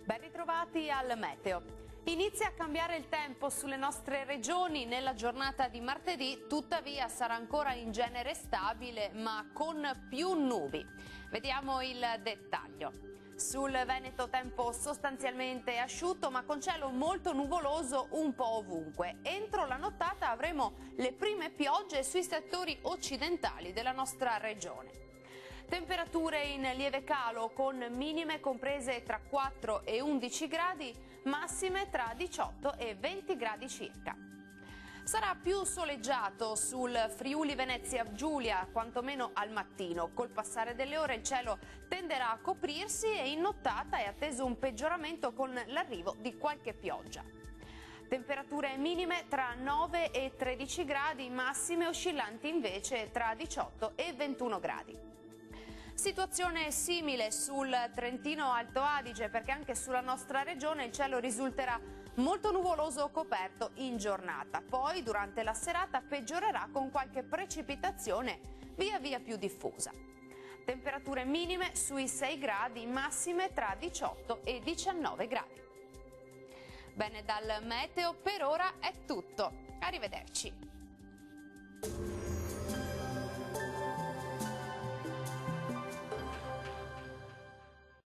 Ben ritrovati al Meteo. Inizia a cambiare il tempo sulle nostre regioni nella giornata di martedì, tuttavia sarà ancora in genere stabile ma con più nubi. Vediamo il dettaglio. Sul Veneto tempo sostanzialmente asciutto ma con cielo molto nuvoloso un po' ovunque. Entro la nottata avremo le prime piogge sui settori occidentali della nostra regione. Temperature in lieve calo con minime comprese tra 4 e 11 gradi, massime tra 18 e 20 gradi circa. Sarà più soleggiato sul Friuli Venezia Giulia, quantomeno al mattino. Col passare delle ore il cielo tenderà a coprirsi e in nottata è atteso un peggioramento con l'arrivo di qualche pioggia. Temperature minime tra 9 e 13 gradi, massime oscillanti invece tra 18 e 21 gradi. Situazione simile sul Trentino Alto Adige, perché anche sulla nostra regione il cielo risulterà molto nuvoloso o coperto in giornata. Poi durante la serata peggiorerà con qualche precipitazione via via più diffusa. Temperature minime sui 6 gradi, massime tra 18 e 19 gradi. Bene, dal meteo per ora è tutto. Arrivederci.